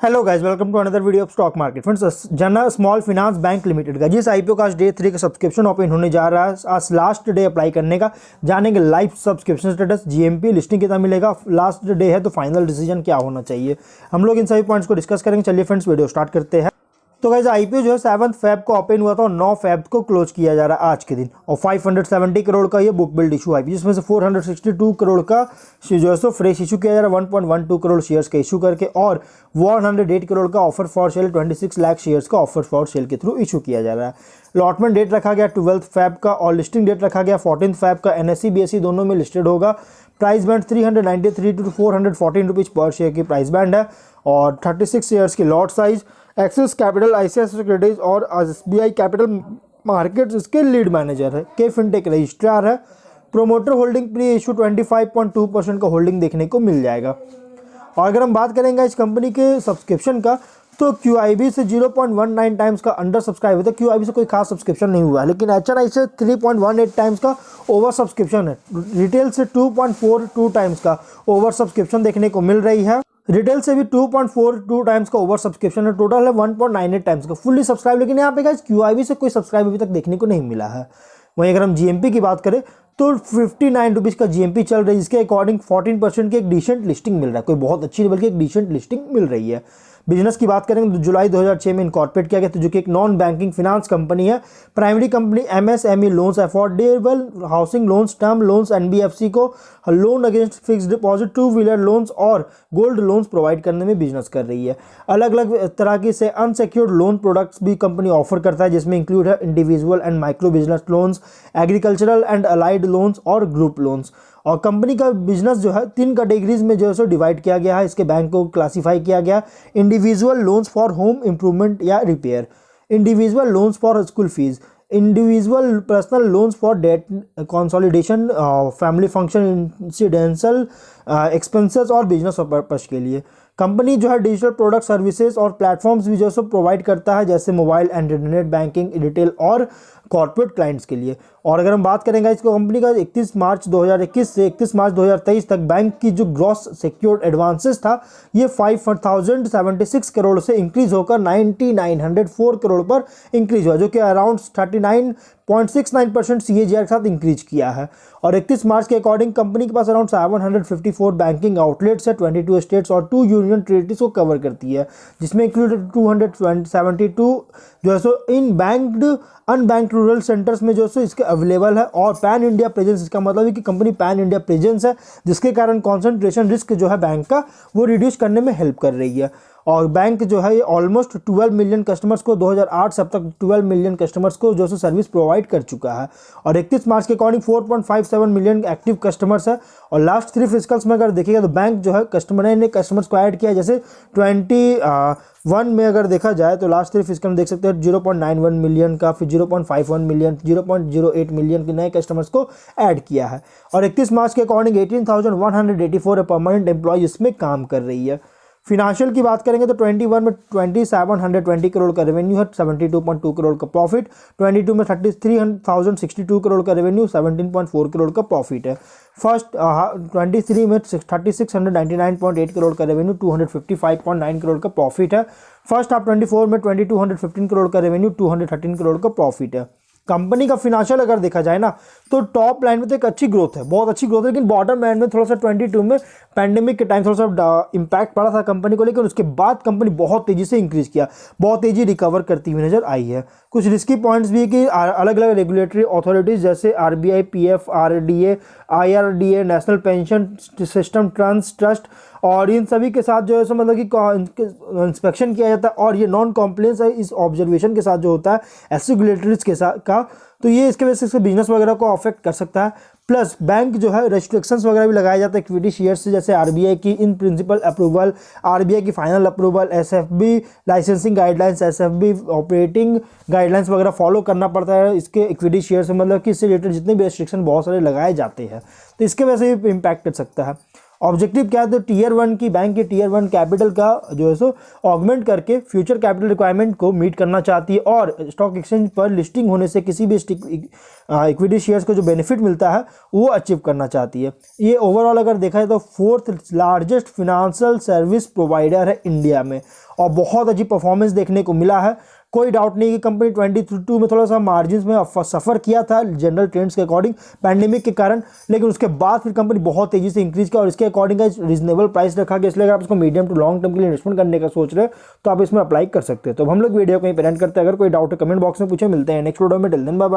Hello guys, welcome to another video of stock market. Friends, Jana small finance bank limited का जिस IPO का आज day 3 का subscription open होने जा रहा है, आज लास्ट डे अप्लाई करने का। जानेंगे live subscription status, GMP listing कितना मिलेगा, लास्ट डे है तो फाइनल डिसीजन क्या होना चाहिए, हम लोग इन सभी पॉइंट्स को डिस्कस करेंगे। चलिए फ्रेंड्स, वीडियो स्टार्ट करते हैं। तो गाइस, आईपीओ जो है 7 फेब को ओपन हुआ था और 9 फेब को क्लोज किया जा रहा है आज के दिन। और 570 करोड़ का ये बुक बिल्ड इशू आईपीओ, जिसमें से 462 करोड़ का जो है सो फ्रेश इशू किया जा रहा है, 1.12 करोड़ शेयर्स का इशू करके, और 108 करोड़ का offer for sale, 26 lakh shares का ऑफर फॉर सेल के थ्रू इशू किया जा रहा है। अलॉटमेंट डेट रखा गया 12 फेब का और लिस्टिंग डेट रखा गया 14 फेब का। एनएसई बीएसई दोनों में लिस्टेड होगा। प्राइस बैंड 393 टू 414 रुपीज़ पर शेयर की प्राइस बैंड है और 36 शेयर्स की lot size. Axis capital, ICICI securities और एसबीआई कैपिटल मार्केट्स इसके लीड मैनेजर है। के फिनटेक रजिस्ट्रार है। प्रोमोटर होल्डिंग प्री इशू 25.2% का होल्डिंग देखने को मिल जाएगा। और अगर हम बात करेंगे इस कंपनी के सब्सक्रिप्शन का, तो QIB से 0.19 टाइम्स का अंडर सब्सक्राइब होता है। QIB से कोई खास सब्सक्रिप्शन नहीं हुआ है, लेकिन HNI से 3.18 टाइम्स का ओवर सब्सक्रिप्शन है। रिटेल से 2.42 टाइम्स का ओवर सब्सक्रिप्शन देखने को मिल रही है। रिटेल से भी 2.42 टाइम्स का ओवर सब्सक्रिप्शन है। टोटल है 1.98 टाइम्स का फुल्ली सब्सक्राइब। लेकिन यहाँ पे गाइस QIB से कोई सब्सक्राइब अभी तक देखने को नहीं मिला है। वहीं अगर हम GMP की बात करें तो 59 रुपीज़ का GMP चल रही है, जिसके अकॉर्डिंग 14% की एक डिसेंट लिस्टिंग मिल रहा है। कोई बहुत अच्छी नहीं, बल्कि एक डिसेंट लिस्टिंग मिल रही है। बिजनेस की बात करेंगे तो जुलाई 2006 में इनकॉर्पोरेट किया गया था, जो कि एक नॉन बैंकिंग फिनांस कंपनी है। Primary company MSME loans, affordable housing loans, term loans, NBFC को loan against fixed deposit, 2 wheeler loans और गोल्ड लोन्स प्रोवाइड करने में बिजनेस कर रही है। अलग अलग तरह की से अनसिक्योर्ड लोन प्रोडक्ट्स भी कंपनी ऑफर करता है, जिसमें इंक्लूड है individual and micro business loans, agricultural and allied loans और ग्रुप लोन्स। और कंपनी का बिजनेस जो है 3 कैटेगरीज में जो है सो डिवाइड किया गया है। इसके बैंक को क्लासीफाई किया गया। Individual loans for home improvement या repair, individual loans for school fees, individual personal loans for debt consolidation, family function, incidental expenses और बिजनेस पर्पस के लिए। कंपनी जो है डिजिटल प्रोडक्ट, सर्विसेज और प्लेटफॉर्म्स भी जो है प्रोवाइड करता है, जैसे mobile and internet banking, retail और कॉर्पोरेट क्लाइंट्स के लिए। और अगर हम बात करेंगे इसको कंपनी का 31 मार्च 2021 से 31 मार्च 2023 तक बैंक की जो ग्रॉस सिक्योर्ड एडवांसेस था, ये 5076 करोड़ से इंक्रीज होकर 9904 करोड़ पर इंक्रीज हुआ, जो कि अराउंड 39.69% CAGR के साथ इंक्रीज किया है। और 31 मार्च के अकॉर्डिंग कंपनी के पास अराउंड 754 बैंकिंग आउटलेट्स है, 22 स्टेट्स और 2 यूनियन टेरिटरीज को कवर करती है, जिसमें इंक्लूडेड 272 जो है सो इन बैंक्ड अनबैंक्ड रूरल सेंटर्स में जो है इसके अवेलेबल है। और पैन इंडिया प्रेजेंस, इसका मतलब है कि कंपनी पैन इंडिया प्रेजेंस है, जिसके कारण कॉन्सेंट्रेशन रिस्क जो है बैंक का वो रिड्यूस करने में हेल्प कर रही है। और बैंक जो है ये ऑलमोस्ट 12 मिलियन कस्टमर्स को 2008 से अब तक 12 मिलियन कस्टमर्स को जो है सर्विस प्रोवाइड कर चुका है। और 31 मार्च के अकॉर्डिंग 4.57 मिलियन एक्टिव कस्टमर्स है। और लास्ट 3 फिस्कल्स में अगर देखिएगा तो बैंक जो है नए कस्टमर्स को ऐड किया है। जैसे 21 में अगर देखा जाए तो लास्ट 3 फिस्कल में देख सकते हैं 0.91 मिलियन का, फिर 0.51 मिलियन, 0.08 मिलियन के नए कस्टमर्स को ऐड किया है। और 31 मार्च के अकॉर्डिंग 18,184 परमानेंट एम्प्लॉय इसमें काम कर रही है। फिनेंशियल की बात करेंगे तो 21 में 2720 करोड़ का रेवेन्यू है, 72.2 करोड़ का प्रॉफिट। 22 में 33,062 करोड़ का रेवेन्यू, 17.4 करोड़ का प्रॉफिट है। फर्स्ट 23 में 3699.8 करोड़ का रेवेन्यू, 255.9 करोड़ का प्रॉफिट है। फर्स्ट हाफ 24 में 2215 करोड़ का रेवेन्यू, 213 करोड़ का प्रॉफिट है। कंपनी का फिनेंशियल अगर देखा जाए ना तो टॉप लाइन में तो एक अच्छी ग्रोथ है, बहुत अच्छी ग्रोथ है, लेकिन बॉटम लाइन में थोड़ा सा 22 में पैंडेमिक के टाइम थोड़ा सा इम्पैक्ट पड़ा था कंपनी को, लेकिन उसके बाद कंपनी बहुत तेज़ी से इंक्रीज किया, बहुत तेज़ी रिकवर करती हुई नजर आई है। कुछ रिस्की पॉइंट्स भी कि अलग अलग रेगुलेटरी अथॉरिटीज़ जैसे RBI, PF, RDA, IRDA, national pension system trust और इन सभी के साथ जो है सो मतलब कि इंस्पेक्शन किया जाता है। और ये नॉन कॉम्प्लायंस है इस ऑब्जर्वेशन के साथ जो होता है ऐसे रेगुलेटरीज के साथ का, तो ये इसके वजह से इसके बिजनेस वगैरह को अफेक्ट कर सकता है। प्लस बैंक जो है रेस्ट्रिक्शंस वगैरह भी लगाए जाते हैं इक्विटी शेयर से, जैसे RBI की इन प्रिंसिपल अप्रूवल, RBI की final approval, SFB licensing guidelines, SFB operating guidelines वगैरह फॉलो करना पड़ता है इसके इक्विटी शेयर से, मतलब कि इससे रिलेटेड जितने भी रेस्ट्रिक्शन बहुत सारे लगाए जाते हैं, तो इसके वजह से भी इम्पैक्ट कर सकता है। ऑब्जेक्टिव क्या है तो टियर 1 की बैंक की टियर 1 कैपिटल का जो है सो ऑगमेंट करके फ्यूचर कैपिटल रिक्वायरमेंट को मीट करना चाहती है और स्टॉक एक्सचेंज पर लिस्टिंग होने से किसी भी इक्विटी शेयर्स को जो बेनिफिट मिलता है वो अचीव करना चाहती है। ये ओवरऑल अगर देखा जाए तो 4th largest financial service provider है इंडिया में और बहुत अच्छी परफॉर्मेंस देखने को मिला है। कोई डाउट नहीं कि कंपनी 22 में थोड़ा सा मार्जिन में सफ़र किया था जनरल ट्रेंड्स के अकॉर्डिंग पैंडेमिक के कारण, लेकिन उसके बाद फिर कंपनी बहुत तेज़ी से इंक्रीज़ किया और इसके अकॉर्डिंग का रीजनेबल प्राइस रखा गया। इसलिए अगर आप इसको मीडियम टू लॉन्ग टर्म के लिए इन्वेस्टमेंट करने का सोच रहे हो तो आप इसमें अप्लाई कर सकते हैं। तो हम लोग वीडियो को यहीं पे एंड करते हैं। अगर कोई डाउट है कमेंट बॉक्स में पूछे। मिलते हैं नेक्स्ट वीडियो में। Till then bye bye.